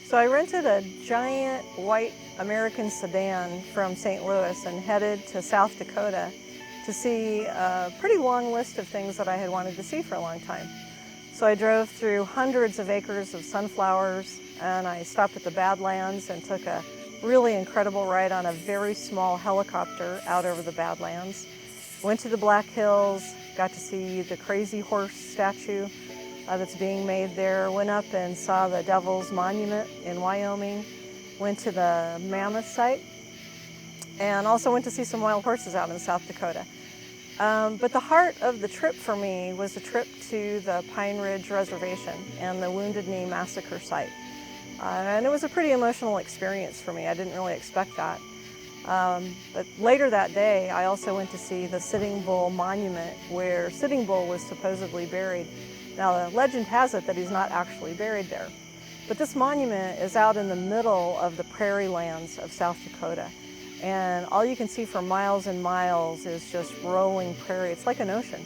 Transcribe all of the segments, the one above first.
So I rented a giant white American sedan from St. Louis and headed to South Dakota to see a pretty long list of things that I had wanted to see for a long time. So I drove through hundreds of acres of sunflowers, and I stopped at the Badlands and took a really incredible ride on a very small helicopter out over the Badlands. Went to the Black Hills, got to see the Crazy Horse statue that's being made there. Went up and saw the Devil's Monument in Wyoming. Went to the Mammoth site, and also went to see some wild horses out in South Dakota. But the heart of the trip for me was a trip to the Pine Ridge Reservation and the Wounded Knee Massacre site. And it was a pretty emotional experience for me. I didn't really expect that. But later that day, I also went to see the Sitting Bull Monument, where Sitting Bull was supposedly buried. Now, the legend has it that he's not actually buried there. But this monument is out in the middle of the prairie lands of South Dakota. And all you can see for miles and miles is just rolling prairie. It's like an ocean.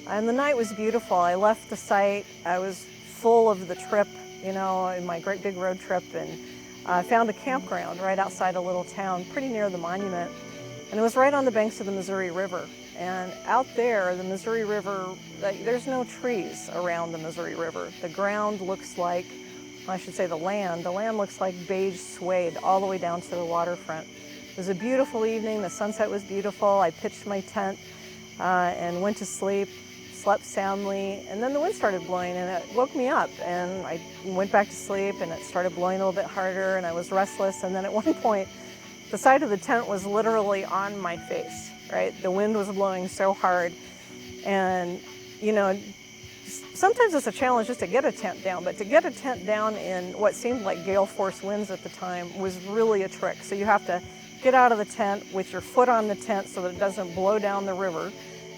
And the night was beautiful. I left the site. I was full of the trip, you know, in my great big road trip, and I found a campground right outside a little town pretty near the monument. And it was right on the banks of the Missouri River. And out there, the Missouri River, there's no trees around the Missouri River. The ground looks like, I should say the land looks like beige suede all the way down to the waterfront. It was a beautiful evening. The sunset was beautiful. I pitched my tent and went to sleep, slept soundly, and then the wind started blowing and it woke me up, and I went back to sleep and it started blowing a little bit harder and I was restless, and then at one point the side of the tent was literally on my face, right? The wind was blowing so hard, and you know, sometimes it's a challenge just to get a tent down, but to get a tent down in what seemed like gale force winds at the time was really a trick. So you have to get out of the tent with your foot on the tent so that it doesn't blow down the river.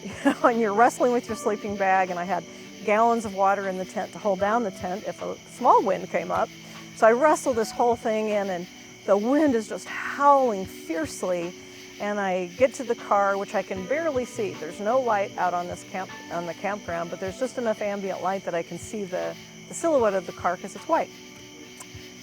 You know, and you're wrestling with your sleeping bag, and I had gallons of water in the tent to hold down the tent if a small wind came up. So I wrestled this whole thing in, and the wind is just howling fiercely, and I get to the car, which I can barely see. There's no light out on the campground, but there's just enough ambient light that I can see the silhouette of the car because it's white.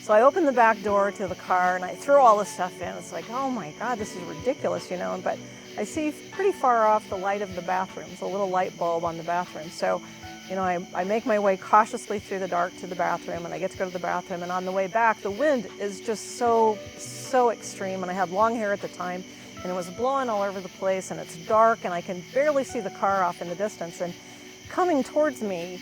So I open the back door to the car and I throw all this stuff in. It's like, oh my God, this is ridiculous, you know, but I see pretty far off the light of the bathrooms, a little light bulb on the bathroom. So, you know, I make my way cautiously through the dark to the bathroom, and I get to go to the bathroom, and on the way back, the wind is just so extreme, and I had long hair at the time, and it was blowing all over the place, and it's dark, and I can barely see the car off in the distance, and coming towards me,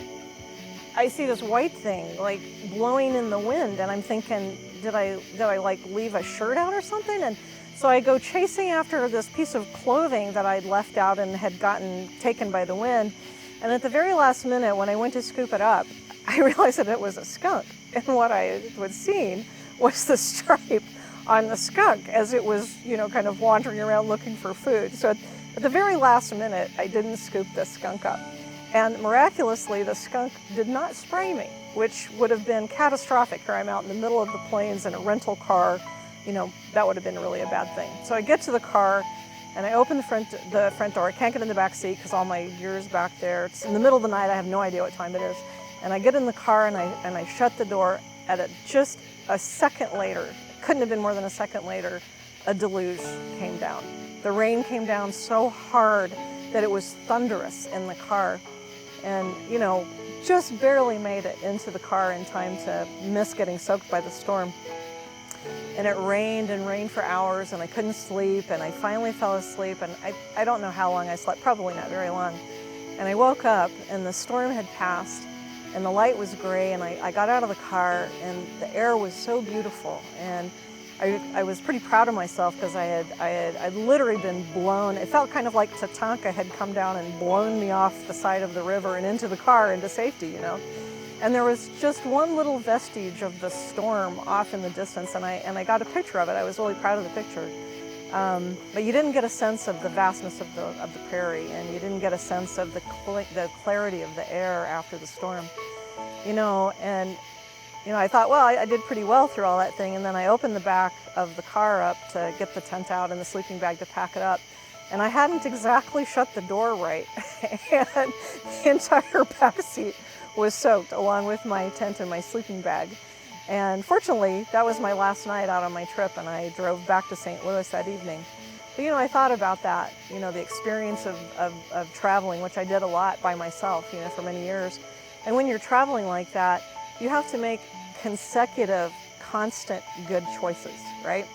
I see this white thing like blowing in the wind, and I'm thinking, did I like leave a shirt out or something? And so I go chasing after this piece of clothing that I'd left out and had gotten taken by the wind. And at the very last minute, when I went to scoop it up, I realized that it was a skunk. And what I was seeing was the stripe on the skunk as it was, you know, kind of wandering around looking for food. So at the very last minute, I didn't scoop the skunk up. And miraculously, the skunk did not spray me, which would have been catastrophic. Here I'm out in the middle of the plains in a rental car. You know, that would have been really a bad thing. So I get to the car and I open the front door. I can't get in the back seat because all my gear's back there. It's in the middle of the night. I have no idea what time it is. And I get in the car and I shut the door. Just a second later, it couldn't have been more than a second later, a deluge came down. The rain came down so hard that it was thunderous in the car. And, you know, just barely made it into the car in time to miss getting soaked by the storm. And it rained and rained for hours, and I couldn't sleep, and I finally fell asleep, and I don't know how long I slept, probably not very long. And I woke up, and the storm had passed, and the light was gray, and I got out of the car, and the air was so beautiful, and I was pretty proud of myself because I'd literally been blown. It felt kind of like Tatanka had come down and blown me off the side of the river and into the car into safety, you know. And there was just one little vestige of the storm off in the distance, and I got a picture of it. I was really proud of the picture. But you didn't get a sense of the vastness of the prairie, and you didn't get a sense of the clarity of the air after the storm, you know. And you know, I thought, well, I did pretty well through all that thing, and then I opened the back of the car up to get the tent out and the sleeping bag to pack it up, and I hadn't exactly shut the door right, and the entire back seat was soaked along with my tent and my sleeping bag. And fortunately, that was my last night out on my trip, and I drove back to St. Louis that evening. But you know, I thought about that, you know, the experience of traveling, which I did a lot by myself, you know, for many years. And when you're traveling like that, you have to make consecutive, constant good choices, right?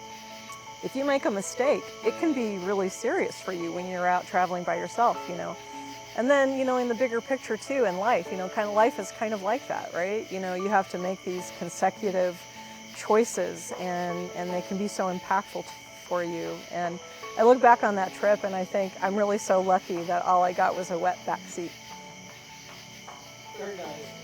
If you make a mistake, it can be really serious for you when you're out traveling by yourself, you know. And then, you know, in the bigger picture too, in life, you know, kind of life is kind of like that, right? You know, you have to make these consecutive choices, and they can be so impactful for you. And I look back on that trip and I think I'm really so lucky that all I got was a wet back seat. Very nice.